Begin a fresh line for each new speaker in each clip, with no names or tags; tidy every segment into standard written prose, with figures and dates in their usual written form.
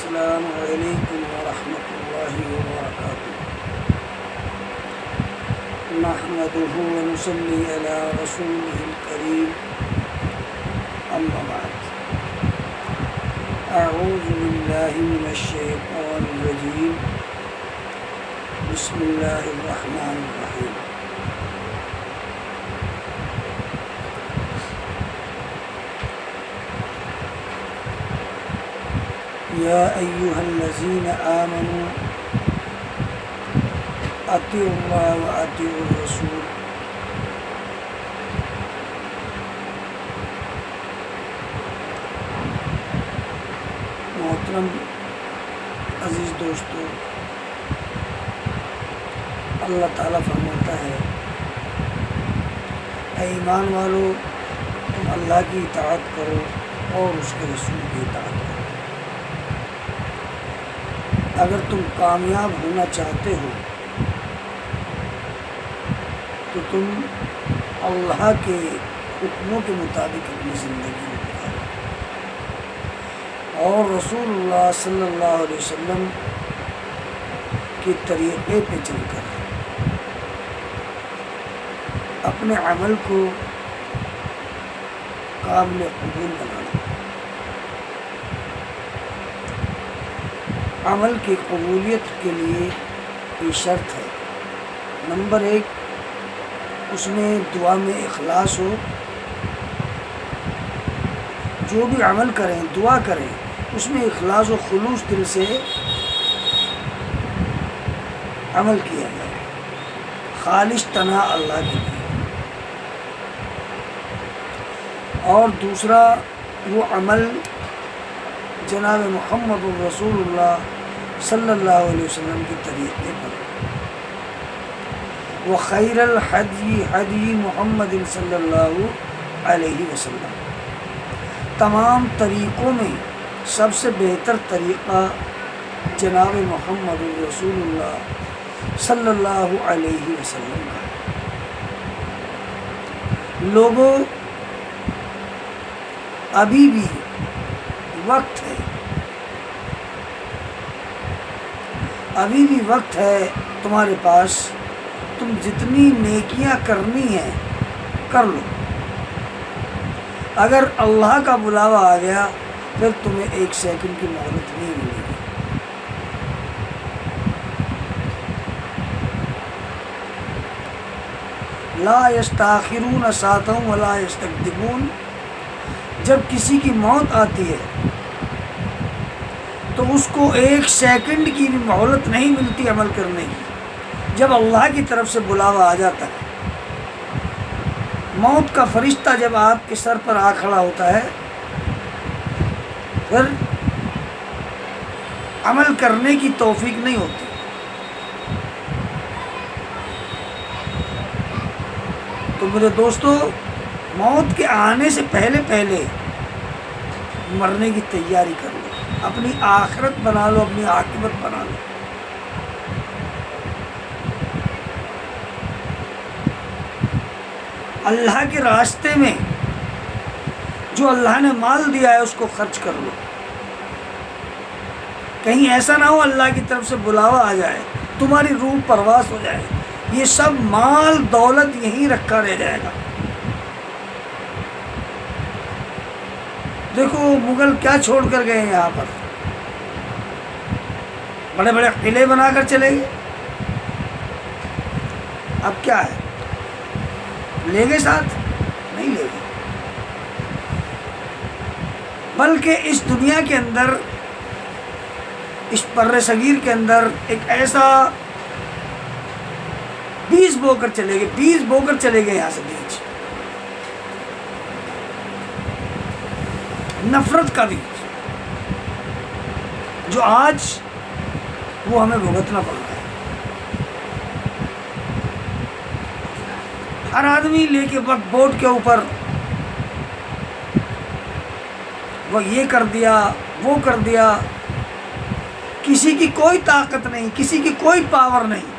السلام علیکم ورحمۃ اللہ وبرکاتہ۔ نحمدہ ونصلی علی رسولہ الکریم، اما بعد، اعوذ باللہ من الشیطان الرجیم، بسم اللہ الرحمن الرحیم۔ یا ایہا الذین آمنوا اطیعوا اللہ واطیعوا الرسول۔ محترم عزیز دوستو، اللہ تعالیٰ فرماتا ہے، اے ایمان والو، تم اللہ کی اطاعت کرو اور اس کے رسول کی اطاعت کرو۔ اگر تم کامیاب ہونا چاہتے ہو تو تم اللہ کے حکموں کے مطابق اپنی زندگی گزارو اور رسول اللہ صلی اللہ علیہ وسلم کے طریقے پہ چل کر اپنے عمل کو قابل قبول بنانا۔ عمل کی قبولیت کے لیے یہ شرط ہے، نمبر 1، اس میں دعا میں اخلاص ہو۔ جو بھی عمل کریں، دعا کریں، اس میں اخلاص و خلوص دل سے عمل کیا جائے، خالص تنہا اللہ کے لیے۔ اور دوسرا، وہ عمل جناب محمد الرسول اللہ صلی اللہ علیہ وسلم کے طریقے پر، وخیر الحدی حدی محمد صلی اللہ علیہ وسلم۔ تمام طریقوں میں سب سے بہتر طریقہ جناب محمد الرسول اللہ صلی اللہ علیہ وسلم کا ہے۔ لوگوں، ابھی بھی وقت ہے، ابھی بھی وقت ہے تمہارے پاس، تم جتنی نیکیاں کرنی ہیں کر لو۔ اگر اللہ کا بلاوا آ گیا پھر تمہیں 1 سیکنڈ کی مہلت نہیں ملے گی۔ لا یستاخرون ساعۃ ولا یستقدمون۔ جب کسی کی موت آتی ہے تو اس کو 1 سیکنڈ کی بھی مہلت نہیں ملتی عمل کرنے کی۔ جب اللہ کی طرف سے بلاوا آ جاتا ہے، موت کا فرشتہ جب آپ کے سر پر آ کھڑا ہوتا ہے، پھر عمل کرنے کی توفیق نہیں ہوتی۔ تو میرے دوستو، موت کے آنے سے پہلے پہلے مرنے کی تیاری کر لو، اپنی آخرت بنا لو، اپنی عاقبت بنا لو۔ اللہ کے راستے میں جو اللہ نے مال دیا ہے اس کو خرچ کر لو۔ کہیں ایسا نہ ہو اللہ کی طرف سے بلاوا آ جائے، تمہاری روح پرواز ہو جائے، یہ سب مال دولت یہیں رکھا رہ جائے گا۔ دیکھو مغل کیا چھوڑ کر گئے ہیں، یہاں پر بڑے بڑے قلعے بنا کر چلے گئے۔ اب کیا ہے، لے گئے ساتھ؟ نہیں لے گئے، بلکہ اس دنیا کے اندر، اس بر صغیر کے اندر ایک ایسا بیج بو کر چلے گئے، بیج بو کر چلے گئے یہاں سے، بیج، نفرت کا بیج، جو آج وہ ہمیں بھگتنا پڑ رہا ہے۔ ہر آدمی لے کے وقت بورڈ کے اوپر وہ یہ کر دیا، وہ کر دیا، کسی کی کوئی طاقت نہیں، کسی کی کوئی پاور نہیں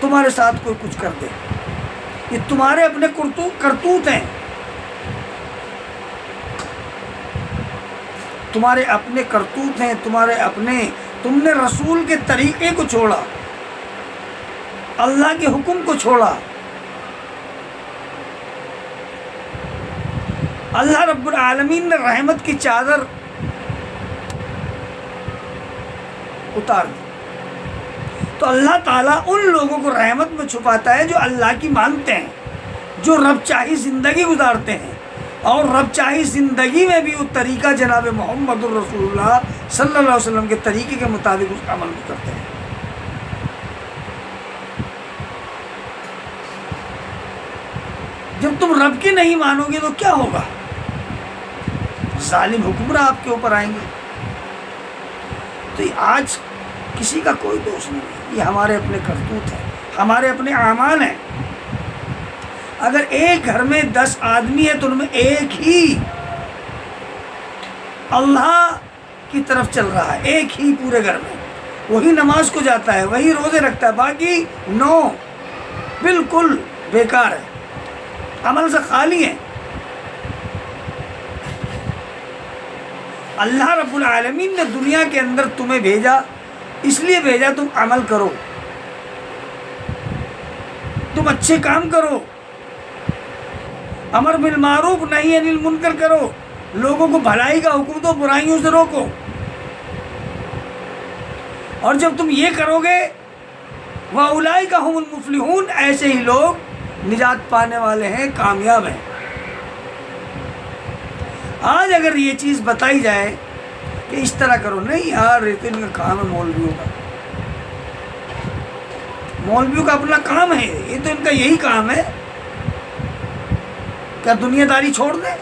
تمہارے ساتھ کوئی کچھ کر دے۔ یہ تمہارے اپنے کرتوت ہیں، تمہارے اپنے کرتوت ہیں، تمہارے اپنے، تم نے رسول کے طریقے کو چھوڑا، اللہ کے حکم کو چھوڑا۔ اللہ رب العالمین نے رحمت کی چادر اتار دی، تو اللہ تعالیٰ ان لوگوں کو رحمت میں چھپاتا ہے جو اللہ کی مانتے ہیں، جو رب چاہی زندگی گزارتے ہیں، اور رب چاہی زندگی میں بھی وہ طریقہ جناب محمد الرسول اللہ صلی اللہ علیہ وسلم کے طریقے کے مطابق اس عمل بھی کرتے ہیں۔ جب تم رب کی نہیں مانو گے تو کیا ہوگا؟ ظالم حکمراں آپ کے اوپر آئیں گے۔ تو آج کسی کا کوئی دوست نہیں ہے، یہ ہمارے اپنے کرتوت ہیں، ہمارے اپنے اعمال ہیں۔ اگر ایک گھر میں 10 آدمی ہے تو ان میں ایک ہی اللہ کی طرف چل رہا ہے، ایک ہی پورے گھر میں، وہی نماز کو جاتا ہے، وہی روزے رکھتا ہے، باقی 9 بالکل بیکار ہے، عمل سے خالی ہیں۔ اللہ رب العالمین نے دنیا کے اندر تمہیں بھیجا، اس لیے بھیجا تم عمل کرو، تم اچھے کام کرو، امر بالمعروف نہی عن المنکر کرو، لوگوں کو بھلائی کا حکم دو، برائیوں سے روکو۔ اور جب تم یہ کرو گے وَأُولَئِكَ هُمُ الْمُفْلِحُونَ، ایسے ہی لوگ نجات پانے والے ہیں، کامیاب ہیں۔ آج اگر یہ چیز بتائی جائے کہ اس طرح کرو، نہیں یار یہ تو ان کا کام ہے، مولویوں کا، مولویوں کا اپنا کام ہے، یہ تو ان کا یہی کام ہے، کیا دنیا داری چھوڑ دیں؟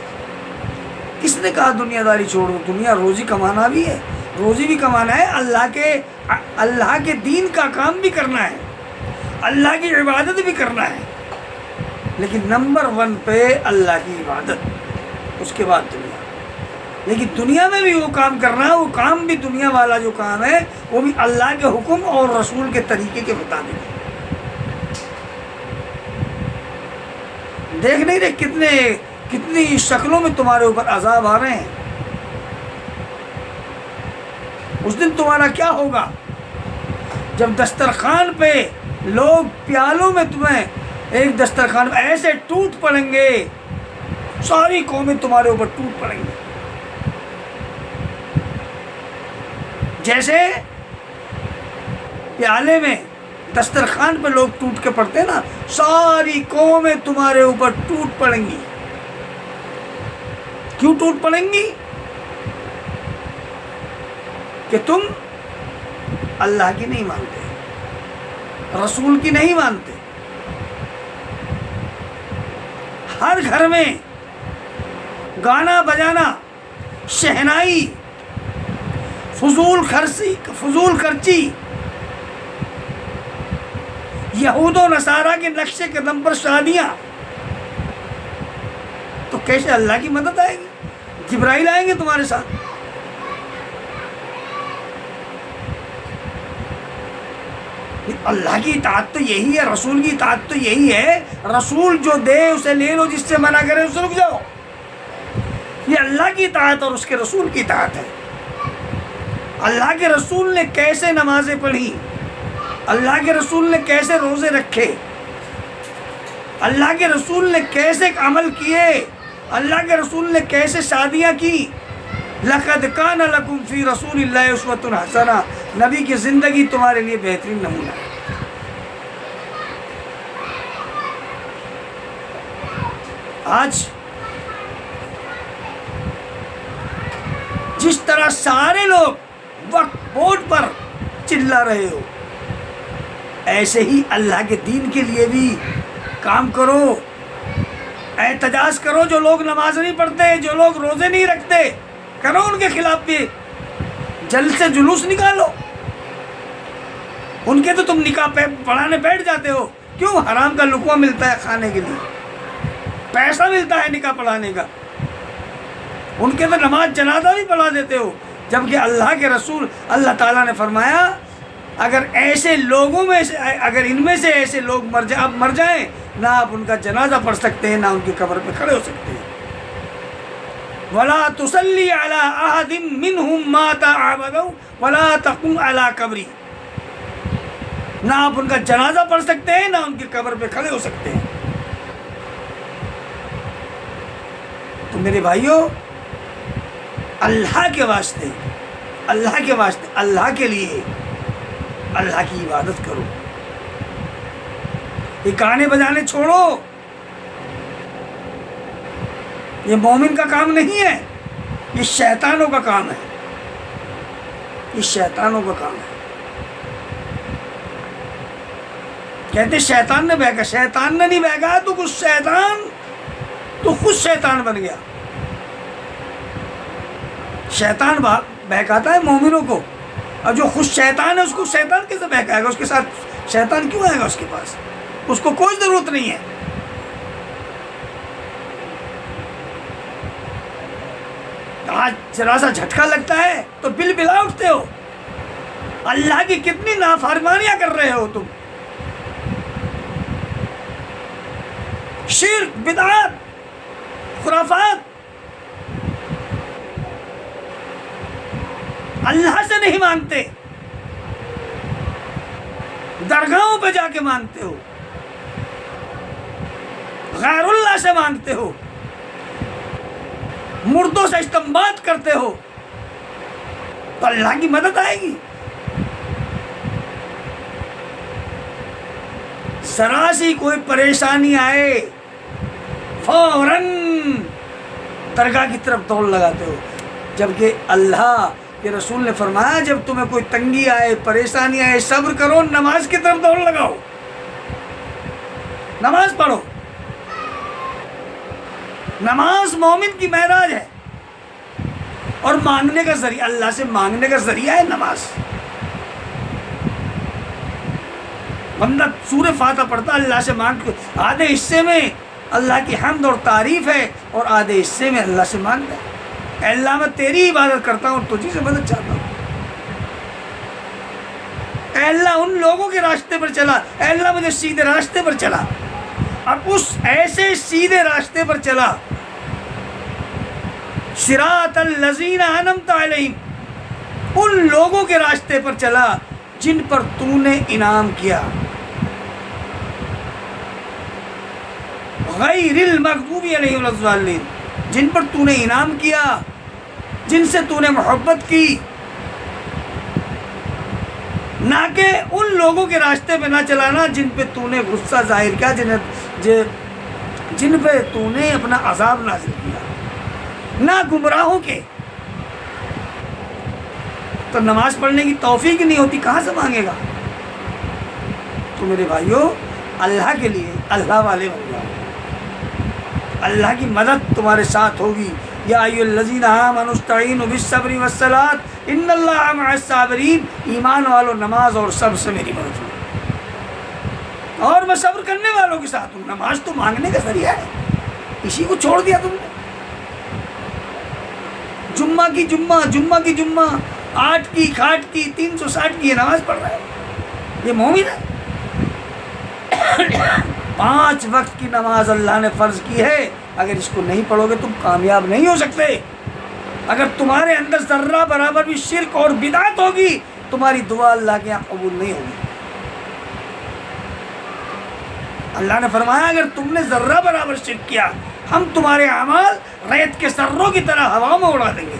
کس نے کہا دنیا داری چھوڑو؟ دنیا روزی کمانا بھی ہے، روزی بھی کمانا ہے، اللہ کے دین کا کام بھی کرنا ہے، اللہ کی عبادت بھی کرنا ہے، لیکن نمبر 1 پہ اللہ کی عبادت، اس کے بعد دنیا۔ لیکن دنیا میں بھی وہ کام کرنا ہے، وہ کام بھی دنیا والا جو کام ہے وہ بھی اللہ کے حکم اور رسول کے طریقے کے مطابق ہے۔ دیکھ نہیں رہے کتنی شکلوں میں تمہارے اوپر عذاب آ رہے ہیں۔ اس دن تمہارا کیا ہوگا جب دسترخوان پہ لوگ پیالوں میں تمہیں ایک دسترخوان پہ ایسے ٹوٹ پڑیں گے، ساری قومیں تمہارے اوپر ٹوٹ پڑیں گی، جیسے پیالے میں دسترخوان پہ لوگ ٹوٹ کے پڑتے ہیں نا، ساری قومیں تمہارے اوپر ٹوٹ پڑیں گی۔ کیوں ٹوٹ پڑیں گی؟ کہ تم اللہ کی نہیں مانتے، رسول کی نہیں مانتے۔ ہر گھر میں گانا بجانا، شہنائی، فضول خرچی، یہود و نصارہ کے نقشے قدم پر شادیاں، تو کیسے اللہ کی مدد آئے گی؟ جبرائیل آئیں گے تمہارے ساتھ؟ اللہ کی اطاعت تو یہی ہے، رسول کی اطاعت تو یہی ہے، رسول جو دے اسے لے لو، جس سے منع کرے اسے رک جاؤ۔ یہ اللہ کی اطاعت اور اس کے رسول کی اطاعت ہے۔ اللہ کے رسول نے کیسے نمازیں پڑھی، اللہ کے رسول نے کیسے روزے رکھے، اللہ کے رسول نے کیسے عمل کیے، اللہ کے رسول نے کیسے شادیاں کی۔ لَقَدْ كَانَ لَكُمْ فِي رَسُولِ اللَّهِ أُسْوَةٌ حَسَنَةٌ، نبی کی زندگی تمہارے لیے بہترین نمونہ ہے۔ آج جس طرح سارے لوگ وقت بورڈ پر چلا رہے ہو، ایسے ہی اللہ کے دین کے لیے بھی کام کرو، احتجاج کرو۔ جو لوگ نماز نہیں پڑھتے، جو لوگ روزے نہیں رکھتے، کرو ان کے خلاف بھی جلد سے جلوس نکالو۔ ان کے تو تم نکاح پڑھانے بیٹھ جاتے ہو، کیوں؟ حرام کا لقمہ ملتا ہے کھانے کے لیے، پیسہ ملتا ہے نکاح پڑھانے کا۔ ان کے تو نماز جنازہ بھی پڑھا دیتے ہو، جبکہ اللہ کے رسول اللہ تعالیٰ نے فرمایا اگر ایسے لوگوں میں سے، اگر ان میں سے ایسے لوگ مر جائیں، نہ آپ ان کا جنازہ پڑھ سکتے ہیں، نہ ان کی قبر پہ کھڑے ہو سکتے ہیں۔ ولا تصلی علی احد منهم مات ابدا ولا تقم علی قبری، نہ آپ ان کا جنازہ پڑھ سکتے ہیں، نہ ان کی قبر پہ کھڑے ہو سکتے ہیں۔ تو میرے بھائیوں، اللہ کے واسطے، اللہ کے واسطے، اللہ کے لیے اللہ کی عبادت کرو، یہ گانے بجانے چھوڑو، یہ مومن کا کام نہیں ہے، یہ شیطانوں کا کام ہے، یہ شیطانوں کا کام ہے۔ کہتے شیطان نے بہکا، شیطان نے نہیں بہکا، تو خود شیطان بن گیا۔ شیطان بہکاتا ہے مومنوں کو، اور جو خود شیطان ہے اس کو شیطان کیسے بہکائے گا؟ اس کے ساتھ شیطان کیوں آئے گا اس کے پاس؟ اس کو کوئی ضرورت نہیں ہے۔ آج ذرا سا جھٹکا لگتا ہے تو بل بلا اٹھتے ہو، اللہ کی کتنی نافرمانیاں کر رہے ہو تم، شرک، بدعات، خرافات، اللہ سے نہیں مانگتے، درگاہوں پہ جا کے مانگتے ہو، غیر اللہ سے مانگتے ہو، مردوں سے استنباط کرتے ہو، تو اللہ کی مدد آئے گی؟ ذرا سی کوئی پریشانی آئے فوراً درگاہ کی طرف دوڑ لگاتے ہو، جبکہ اللہ کے رسول نے فرمایا جب تمہیں کوئی تنگی آئے، پریشانی آئے، صبر کرو، نماز کی طرف دوڑ لگاؤ، نماز پڑھو۔ نماز مومن کی معراج ہے، اور مانگنے کا ذریعہ، اللہ سے مانگنے کا ذریعہ ہے نماز۔ بندہ سورہ فاتحہ پڑھتا اللہ سے مانگ، آدھے حصے میں اللہ کی حمد اور تعریف ہے، اور آدھے حصے میں اللہ سے مانگتا ہے، اے اللہ میں تیری عبادت کرتا ہوں، تجھی سے مدد چاہتا ہوں، اے اللہ ان لوگوں کے راستے پر چلا، اے اللہ مجھے سیدھے راستے پر چلا۔ اب اس ایسے سیدھے راستے پر چلا، صراط الذین انعمت علیہم، ان لوگوں کے راستے پر چلا جن پر تو نے انعام کیا، غیر المغضوب علیہم ولا الضالین، جن پر تو نے انعام کیا، جن سے تو نے محبت کی، نہ کہ ان لوگوں کے راستے پہ نہ چلانا جن پہ تو نے غصہ ظاہر کیا، جن پہ تو نے اپنا عذاب نازل کیا، نہ گمراہوں کے۔ تو نماز پڑھنے کی توفیق نہیں ہوتی، کہاں سے مانگے گا؟ تو میرے بھائیوں، اللہ کے لیے اللہ والے بن جاؤ، اللہ کی مدد تمہارے ساتھ ہوگی۔ یا ایھا الذین آمنوا استعینوا بالصبر والصلاۃ ان اللہ مع الصابرین، ایمان والو نماز اور صبر سے میری مدد ہوگی، اور میں صبر کرنے والوں کے ساتھ ہوں۔ نماز تو مانگنے کا ذریعہ ہے، اسی کو چھوڑ دیا تم نے۔ جمعہ کی جمعہ 8 کی کھاٹ کی 360 کی یہ نماز پڑھ رہا ہے، یہ مومن ہے۔ 5 وقت کی نماز اللہ نے فرض کی ہے، اگر اس کو نہیں پڑھو گے تم کامیاب نہیں ہو سکتے۔ اگر تمہارے اندر ذرہ برابر بھی شرک اور بدعت ہوگی، تمہاری دعا اللہ کے یہاں قبول نہیں ہوگی۔ اللہ نے فرمایا اگر تم نے ذرہ برابر شرک کیا، ہم تمہارے اعمال ریت کے ذروں کی طرح ہوا میں اڑا دیں گے۔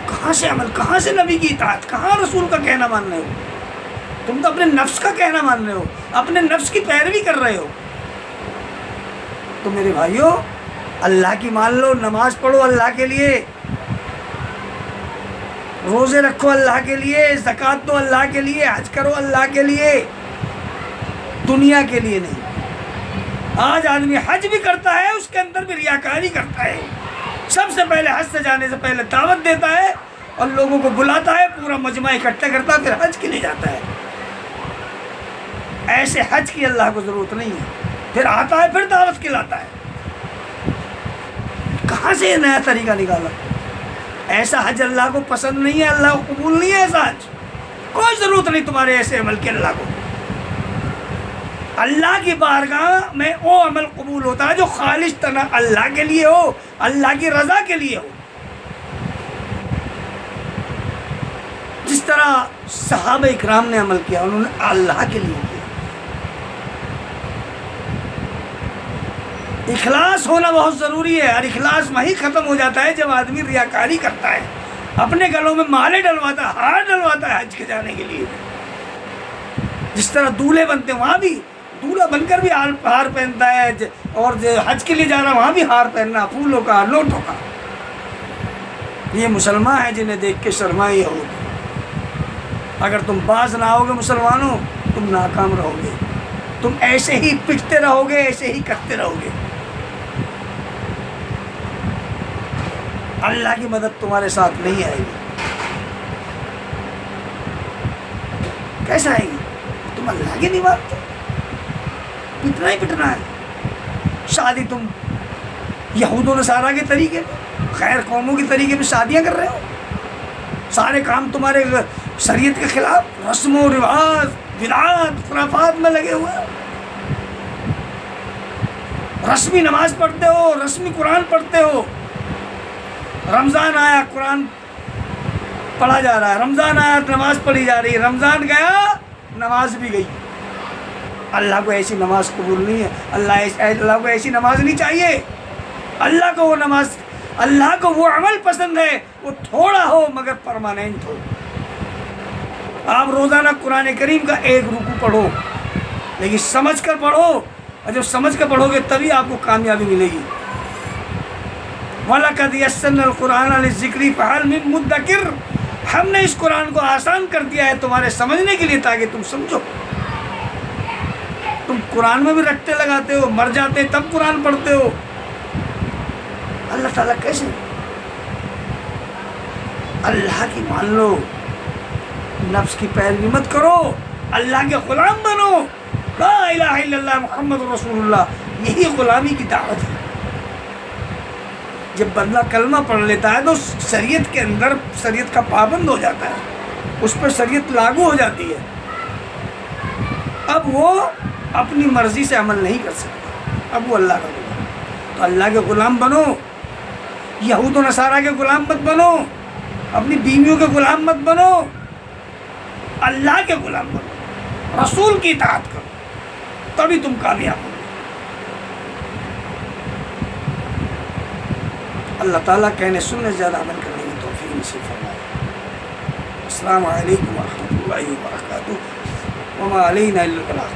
کہاں سے عمل، کہاں سے نبی کی اطاعت، کہاں رسول کا کہنا مان رہے ہو؟ تم تو اپنے نفس کا کہنا مان رہے ہو، اپنے نفس کی پیروی کر رہے ہو۔ تو میرے بھائیوں، اللہ کی مان لو، نماز پڑھو اللہ کے لیے، روزے رکھو اللہ کے لیے، زکوٰۃ دو اللہ کے لیے، حج کرو اللہ کے لیے، دنیا کے لیے نہیں۔ آج آدمی حج بھی کرتا ہے، اس کے اندر بھی ریاکاری کرتا ہے۔ سب سے پہلے حج سے جانے سے پہلے دعوت دیتا ہے اور لوگوں کو بلاتا ہے، پورا مجمع اکٹھا کرتا ہے، پھر حج کے لیے جاتا ہے۔ ایسے حج کی اللہ کو ضرورت نہیں ہے، پھر آتا ہے پھر دعوت کھلاتا ہے۔ کہاں سے یہ نیا طریقہ نکالا؟ ایسا حج اللہ کو پسند نہیں ہے، اللہ کو قبول نہیں ہے ایسا حج۔ کوئی ضرورت نہیں تمہارے ایسے عمل کی اللہ کو۔ اللہ کی بارگاہ میں وہ عمل قبول ہوتا ہے جو خالص تنہا اللہ کے لیے ہو، اللہ کی رضا کے لیے ہو. جس طرح صحابہ اکرام نے عمل کیا، انہوں نے اللہ کے لیے کیا. اخلاص ہونا بہت ضروری ہے، اور اخلاص وہیں ختم ہو جاتا ہے جب آدمی ریاکاری کرتا ہے، اپنے گلوں میں مالے ڈلواتا ہے، ہار ڈلواتا ہے حج کے جانے کے لیے. جس طرح دولہے بنتے ہیں، وہاں بھی دولہا بن کر بھی ہار پہنتا ہے، اور حج کے لیے جا رہا وہاں بھی ہار پہننا، پھولوں کا، لوٹوں کا. یہ مسلمان ہیں جنہیں دیکھ کے شرمائے ہو. اگر تم باز نہ ہوگے مسلمانوں، تم ناکام رہو گے. تم ایسے ہی پٹتے رہو گے، ایسے ہی کرتے رہو گے. اللہ کی مدد تمہارے ساتھ نہیں آئے گی. کیسا آئے گی؟ تم اللہ کے نہیں مانتے، پٹنا ہی پٹنا ہے. شادی تم یہود و نصارہ کے طریقے پہ، غیر قوموں کے طریقے پہ شادیاں کر رہے ہو. سارے کام تمہارے شریعت کے خلاف، رسم و رواج، بدعات، خرافات میں لگے ہوئے ہو. رسمی نماز پڑھتے ہو، رسمی قرآن پڑھتے ہو. رمضان آیا قرآن پڑھا جا رہا ہے، رمضان آیا نماز پڑھی جا رہی ہے، رمضان گیا نماز بھی گئی. اللہ کو ایسی نماز قبول نہیں ہے. اللہ کو ایسی نماز نہیں چاہیے. اللہ کو وہ نماز، اللہ کو وہ عمل پسند ہے، وہ تھوڑا ہو مگر پرماننٹ ہو. آپ روزانہ قرآن کریم کا ایک رکوع پڑھو، لیکن سمجھ کر پڑھو، اور جب سمجھ کر پڑھو گے تبھی آپ کو کامیابی ملے گی. وَلَقَدْ يَسَّرْنَا الْقُرْآنَ لِلذِّكْرِ فَهَلْ مِن مُدَّكِرٍ. ہم نے اس قرآن کو آسان کر دیا ہے تمہارے سمجھنے کے لیے، تاکہ تم سمجھو. تم قرآن میں بھی رٹتے لگاتے ہو، مر جاتے تب قرآن پڑھتے ہو. اللہ تعالیٰ کیسے؟ اللہ کی مان لو، نفس کی پیروی مت کرو، اللہ کے غلام بنو. لا الہ الا اللہ محمد رسول اللہ، یہی غلامی کی دعوت ہے. جب بندہ کلمہ پڑھ لیتا ہے تو شریعت کے اندر شریعت کا پابند ہو جاتا ہے، اس پر شریعت لاگو ہو جاتی ہے. اب وہ اپنی مرضی سے عمل نہیں کر سکتا، اب وہ اللہ کا غلام. تو اللہ کے غلام بنو، یہود و نصارہ کے غلام مت بنو، اپنی بیویوں کے غلام مت بنو، اللہ کے غلام بنو. رسول کی اطاعت کرو، تبھی تم کامیاب ہو. اللہ تعالیٰ کہنے سننے زیادہ عمل کرنے کی توفیق نصیب فرمائے. السلام علیکم ورحمۃ اللہ وبرکاتہ. وما علینا الا البلاغ.